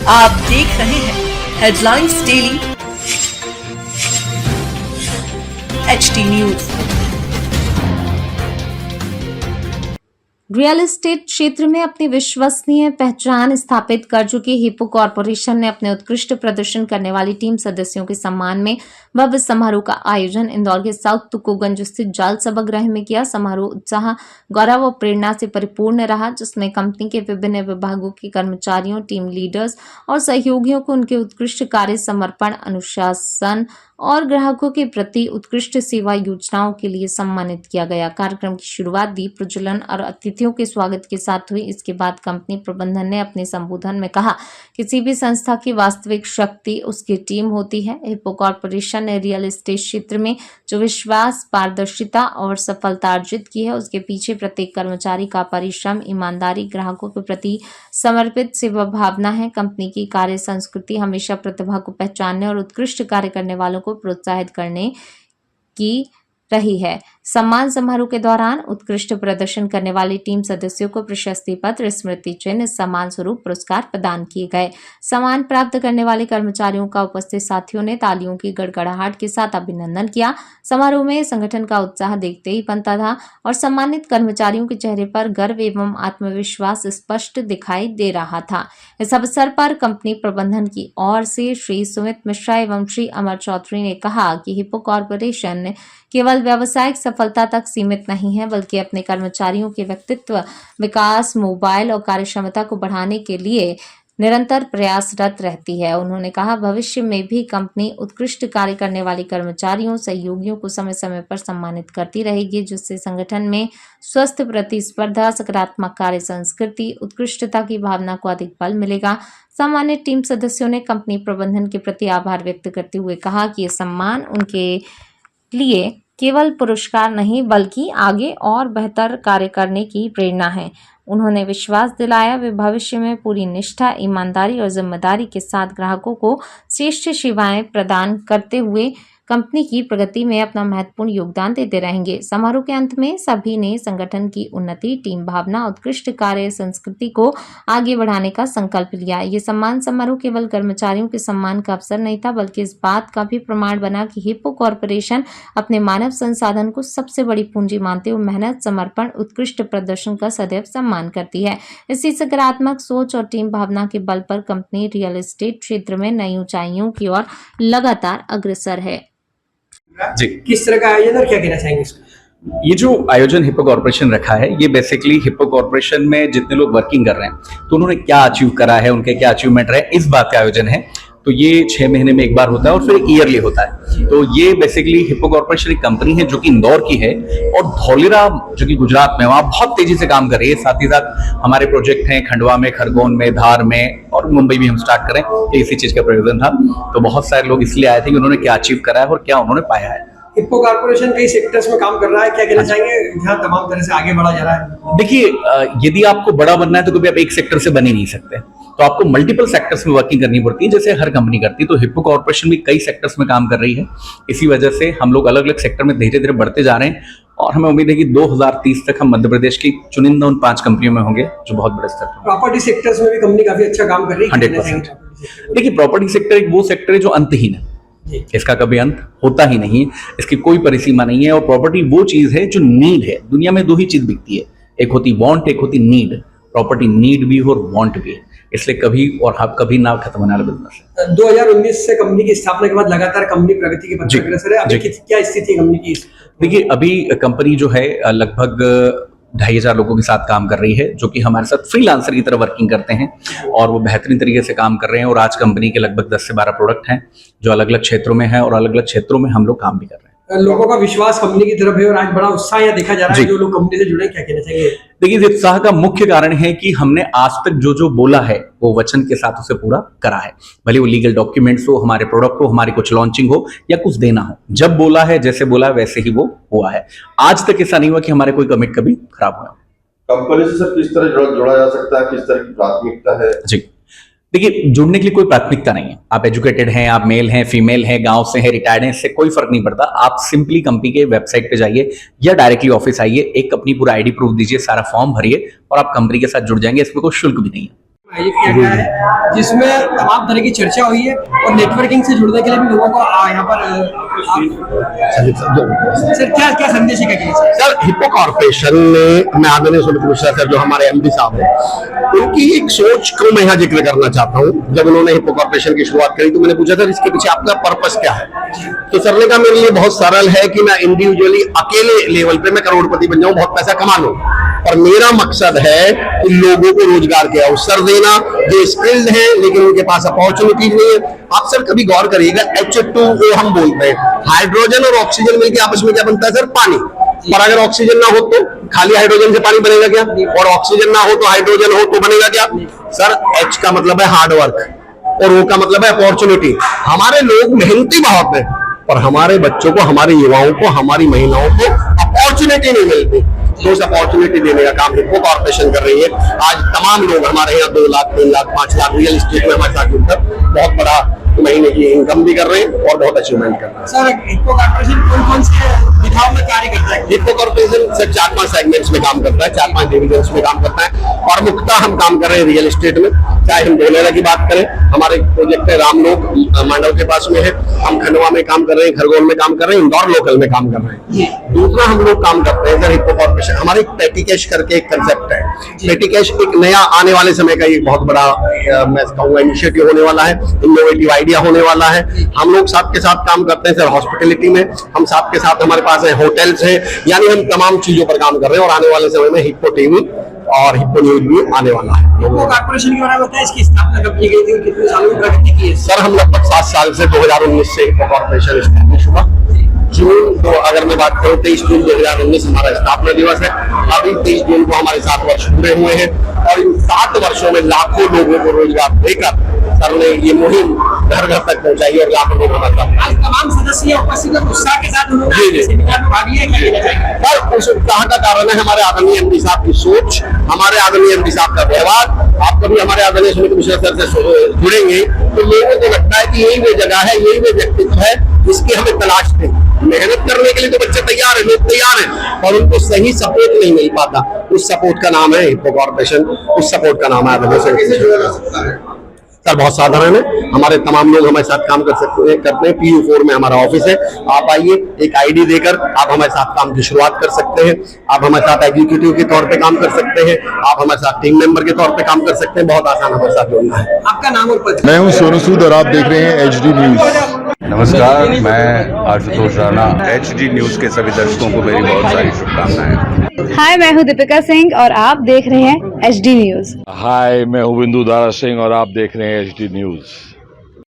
आप देख रहे हैं headlines daily HD news. Real estate क्षेत्र में अपनी विश्वसनीय पहचान स्थापित कर चुकी हिप्पो कॉरपोरेशन ने अपने उत्कृष्ट प्रदर्शन करने वाली टीम सदस्यों के सम्मान में भव्य समारोह का आयोजन इंदौर के साउथ तुकोगंज स्थित जाल सभागृह में किया। समारोह उत्साह, गौरव और प्रेरणा से परिपूर्ण रहा, जिसमें कंपनी के विभिन्न विभागों के कर्मचारियों, टीम लीडर्स और सहयोगियों को उनके उत्कृष्ट कार्य समर्पण, अनुशासन और ग्राहकों के प्रति उत्कृष्ट सेवा योजनाओं के लिए सम्मानित किया गया। कार्यक्रम की शुरुआत दीप प्रज्वलन और अतिथियों के स्वागत के साथ हुई। इसके बाद कंपनी प्रबंधन ने अपने संबोधन में कहा, किसी भी संस्था की वास्तविक शक्ति उसकी टीम होती है। हिप्पो कॉरपोरेशन ने रियल एस्टेट क्षेत्र में जो विश्वास, पारदर्शिता और सफलता अर्जित की है, उसके पीछे प्रत्येक कर्मचारी का परिश्रम, ईमानदारी, ग्राहकों के प्रति समर्पित सेवा भावना है। कंपनी की कार्य संस्कृति हमेशा प्रतिभा को पहचानने और उत्कृष्ट कार्य करने वालों को प्रोत्साहित करने की रही है। सम्मान समारोह के दौरान उत्कृष्ट प्रदर्शन करने वाली टीम सदस्यों को प्रशस्ति पत्र, स्मृति चिन्ह, सम्मान स्वरूप पुरस्कार प्रदान किए गए। सम्मान प्राप्त करने वाले कर्मचारियों का उपस्थित साथियों ने तालियों की गड़गड़ाहट के साथ अभिनंदन किया। समारोह में संगठन का उत्साह देखते ही बनता था और सम्मानित कर्मचारियों के चेहरे पर गर्व एवं आत्मविश्वास स्पष्ट दिखाई दे रहा था। इस अवसर पर कंपनी प्रबंधन की ओर से श्री सुमित मिश्रा एवं श्री अमर चौधरी ने कहा कि हिप्पो कॉरपोरेशन केवल व्यावसायिक सफलता तक सीमित नहीं है, बल्कि अपने कर्मचारियों के व्यक्तित्व विकास, मोबाइल और कार्यक्षमता को बढ़ाने के लिए निरंतर प्रयासरत रहती है। उन्होंने कहा, भविष्य में भी कंपनी उत्कृष्ट कार्य करने वाले कर्मचारियों, सहयोगियों को समय समय पर सम्मानित करती रहेगी, जिससे संगठन में स्वस्थ प्रतिस्पर्धा, सकारात्मक कार्य संस्कृति, उत्कृष्टता की भावना को अधिक बल मिलेगा। सम्मानित टीम सदस्यों ने कंपनी प्रबंधन के प्रति आभार व्यक्त करते हुए कहा कि ये सम्मान उनके लिए केवल पुरस्कार नहीं, बल्कि आगे और बेहतर कार्य करने की प्रेरणा है। उन्होंने विश्वास दिलाया, वे भविष्य में पूरी निष्ठा, ईमानदारी और जिम्मेदारी के साथ ग्राहकों को श्रेष्ठ सेवाएं प्रदान करते हुए कंपनी की प्रगति में अपना महत्वपूर्ण योगदान देते रहेंगे। समारोह के अंत में सभी ने संगठन की उन्नति, टीम भावना, उत्कृष्ट कार्य संस्कृति को आगे बढ़ाने का संकल्प लिया। ये सम्मान समारोह केवल कर्मचारियों के सम्मान का अवसर नहीं था, बल्कि इस बात का भी प्रमाण बना कि हिप्पो कॉरपोरेशन अपने मानव संसाधन को सबसे बड़ी पूंजी मानते हुए मेहनत, समर्पण, उत्कृष्ट प्रदर्शन का सदैव सम्मान करती है। इसी सकारात्मक सोच और टीम भावना के बल पर कंपनी रियल एस्टेट क्षेत्र में नई ऊंचाइयों की ओर लगातार अग्रसर है। जी, किस तरह का आयोजन और क्या कहना चाहेंगे इसको? ये जो आयोजन हिप्पो कॉर्पोरेशन रखा है, ये बेसिकली हिप्पो कॉर्पोरेशन में जितने लोग वर्किंग कर रहे हैं, तो उन्होंने क्या अचीव करा है, उनके क्या अचीवमेंट रहे, इस बात का आयोजन है। तो ये 6 महीने में एक बार होता है और फिर ईयरली होता है। तो ये बेसिकली हिप्पो कॉर्पोरेशन एक कंपनी है जो कि इंदौर की है और धौलेरा जो कि गुजरात में, वहां बहुत तेजी से काम कर रही है। साथ ही साथ हमारे प्रोजेक्ट हैं खंडवा में, खरगोन में, धार में और मुंबई भी हम स्टार्ट करें, इसी चीज का प्रयोजन था। तो बहुत सारे लोग इसलिए आए थे कि उन्होंने क्या अचीव करा है और क्या उन्होंने पाया है। हिप्पो कॉर्पोरेशन कई सेक्टर्स में काम कर रहा है, क्या कहना चाहेंगे जहां तमाम तरह से आगे बढ़ा जा रहा है? देखिए, यदि आपको बड़ा बनना है तो कभी आप एक सेक्टर से बन ही नहीं सकते, तो आपको मल्टीपल सेक्टर्स में वर्किंग करनी पड़ती है, जैसे हर कंपनी करती है। तो हिप्पो कॉर्पोरेशन भी कई सेक्टर्स में काम कर रही है। इसी वजह से हम लोग अलग अलग सेक्टर में धीरे धीरे बढ़ते जा रहे हैं और हमें उम्मीद है कि 2030 तक हम मध्य प्रदेश की चुनिंदा उन 5 कंपनियों में होंगे जो बहुत बड़े स्तर पर। प्रॉपर्टी सेक्टर्स में भी कंपनी काफी अच्छा काम कर रही है। 100%। देखिए, प्रॉपर्टी सेक्टर एक वो सेक्टर है जो अंतहीन है, इसका कभी अंत होता ही नहीं, इसकी कोई परिसीमा नहीं है। और प्रॉपर्टी वो चीज है जो नीड है। दुनिया में 2 ही चीज बिकती है, एक होती वांट, एक होती नीड। प्रॉपर्टी नीड भी और वांट भी, इसलिए कभी और कभी ना खत्म होने वाला बिजनेस है। 2019 से कंपनी की स्थापना के बाद लगातार कंपनी प्रगति के पथ पर अग्रसर है। अभी क्या स्थिति है कंपनी की? देखिए, अभी कंपनी जो है लगभग 2,500 लोगों के साथ काम कर रही है, जो कि हमारे साथ फ्रीलांसर की तरह वर्किंग करते हैं और वो बेहतरीन तरीके से काम कर रहे हैं। और आज कंपनी के लगभग 10 से 12 प्रोडक्ट हैं जो अलग अलग क्षेत्रों में हैं और अलग अलग क्षेत्रों में हम लोग काम भी कर रहे हैं। लोगों का विश्वास कंपनी की तरफ है और आज बड़ा उत्साह यहाँ देखा जा रहा है। जो लोग कंपनी से जुड़े, क्या कहना चाहिए? देखिए, इस उत्साह का मुख्य कारण है कि हमने आज तक जो जो बोला है वो वचन के साथ उसे पूरा करा है। भले वो लीगल डॉक्यूमेंट्स हो, हमारे प्रोडक्ट हो, हमारी कुछ लॉन्चिंग हो या कुछ देना हो, जब बोला है, जैसे बोला है, वैसे ही वो हुआ है। आज तक ऐसा नहीं हुआ कि हमारे कोई कमिट कभी खराब हुआ। कंपनी से सर किस तरह जोड़ा जा सकता है, किस तरह की प्राथमिकता है? जी, देखिए, जुड़ने के लिए कोई प्राथमिकता नहीं है। आप एजुकेटेड हैं, आप मेल हैं, फीमेल हैं, गांव से हैं, रिटायर्ड हैं, इससे कोई फर्क नहीं पड़ता। आप सिंपली कंपनी के वेबसाइट पे जाइए या डायरेक्टली ऑफिस आइए, एक अपनी पूरा आईडी प्रूफ दीजिए, सारा फॉर्म भरिए और आप कंपनी के साथ जुड़ जाएंगे। इसमें कोई शुल्क भी नहीं है। आयोजित किया गया है जिसमें तमाम तरह की चर्चा हुई है और नेटवर्किंग से जुड़ने के लिए भी लोगों को यहाँ पर सर क्या क्या संदेश है क्या सर हिप्पो कॉर्पोरेशन ने मैं आदरणीय सुमित मिश्रा सर जो हमारे एमडी साहब हैं उनकी एक सोच को मैं यहाँ जिक्र करना चाहता हूँ। जब उन्होंने हिप्पो कॉर्पोरेशन की शुरुआत करी तो मैंने पूछा सर इसके पीछे आपका पर्पस क्या है, तो सर ने कहा मेरे लिए बहुत सरल है कि मैं इंडिविजुअली अकेले लेवल पे मैं करोड़पति बन जाऊं, बहुत पैसा कमा लूं, और मेरा मकसद है कि लोगों को रोजगार के अवसर देना जो स्किल्ड है लेकिन उनके पास अपॉर्चुनिटीज नहीं है। आप सर कभी गौर करिएगा H2O हम बोलते हैं, हाइड्रोजन और ऑक्सीजन मिलकर आपस में क्या बनता है सर, पानी। और अगर ऑक्सीजन ना हो तो खाली हाइड्रोजन से पानी बनेगा क्या, और ऑक्सीजन ना हो तो हाइड्रोजन हो तो बनेगा क्या सर। H का मतलब है हार्ड वर्क और O का मतलब है अपॉर्चुनिटी। हमारे लोग मेहनती बहुत है पर हमारे बच्चों को, हमारे युवाओं को, हमारी महिलाओं को अपॉर्चुनिटी नहीं मिलती, तो उस अपॉर्चुनिटी देने का काम हिप्पो कॉर्पोरेशन कर रही है। आज तमाम लोग हमारे यहाँ 2 लाख 3 लाख 5 लाख रियल एस्टेट में हमारे साथ जुड़कर बहुत बड़ा महीने की इनकम भी कर रहे हैं और बहुत अचीवमेंट कर रहे हैं। सर हिप्पो कॉर्पोरेशन कौन कौन से विधाओं में कार्य करता है? हिप्पो कॉर्पोरेशन सर 4-5 सेगमेंट्स में काम करता है, 4-5 डिविजन्स में काम करता है और मुख्यतः हम काम कर रहे हैं रियल एस्टेट में। चाहे हम धोलेरा की बात करें, हमारे प्रोजेक्ट है रामलोक मांडव के पास में है, हम खंडवा में काम कर रहे हैं, खरगोन में काम कर रहे हैं, इंदौर लोकल में काम कर रहे हैं। दूसरा हम लोग काम करते हैं सर हिप्पो कॉर्पोरेशन, हमारे एक पेटी कैश करके एक कंसेप्ट है। पेटी कैश एक नया आने वाले समय का एक बहुत बड़ा मैं कहूँगा इनिशिएटिव होने वाला है, इनोवेटिव आइडिया होने वाला है। हम लोग साथ के साथ काम करते हैं सर हॉस्पिटलिटी में, हम साथ के साथ हमारे पास है होटल्स है, यानी हम तमाम चीजों पर काम कर रहे हैं और आने वाले समय में हिप्पो टीवी और हिप्पो न्यूज भी आने वाला है। हिप्पो कॉर्पोरेशन के बारे में बताएं, इसकी स्थापना कब की गई थी, कितने सालों में प्रगति की है? सर हम लगभग 7 साल से 2019 से हिप्पो कॉर्पोरेशन स्टैब्लिश हुआ। जून तो अगर मैं बात करूँ 23 जून 2019 हमारा स्थापना दिवस है। अभी 23 जून को हमारे 7 वर्ष पूरे हुए हैं और इन 7 वर्षों में लाखों लोगों को रोजगार देकर सर ने ये मुहिम घर घर तक पहुंचाई और लाखों लोग हमारे साथ। आज तमाम सदस्य उपस्थित उत्साह के साथ उन्होंने सेमिनार में भाग लिया, क्या कहना चाहेंगे? सर उस उत्साह का कारण है हमारे आदरणीय एमडी साहब की सोच, हमारे आदरणीय एमडी साहब का व्यवहार। आप कभी हमारे आदरणीय सुमित मिश्रा सर से जुड़ेंगे तो लोगों को लगता है कि यही वो जगह है, यही वो व्यक्तित्व है जिसकी हमें तलाश थी। मेहनत करने के लिए तो बच्चे तैयार है, लोग तैयार हैं, और उनको सही सपोर्ट नहीं मिल पाता। उस सपोर्ट का नाम है हिप्पो कॉर्पोरेशन, उस सपोर्ट का नाम है आदरणीय सर। बहुत साधारण है, हमारे तमाम लोग हमारे साथ काम कर सकते हैं, करते हैं। PU4 में हमारा ऑफिस है, आप आइए, एक आईडी देकर आप हमारे साथ काम की शुरुआत कर सकते हैं। आप हमारे साथ एग्जीक्यूटिव के तौर पे काम कर सकते हैं, आप हमारे साथ टीम मेंबर के तौर पे काम कर सकते हैं। बहुत आसान हमारे साथ जुड़ना है। आपका नाम और पद? मैं हूं सोनू सूद और आप देख रहे हैं HD न्यूज। नमस्कार, मैं आशुतोष राणा। HD न्यूज के सभी दर्शकों को मेरी बहुत सारी शुभकामनाएं। हाय, मैं हूँ दीपिका सिंह और आप देख रहे हैं HD न्यूज। हाय, मैं हूं बिंदु दारा सिंह और आप देख रहे हैं HD न्यूज।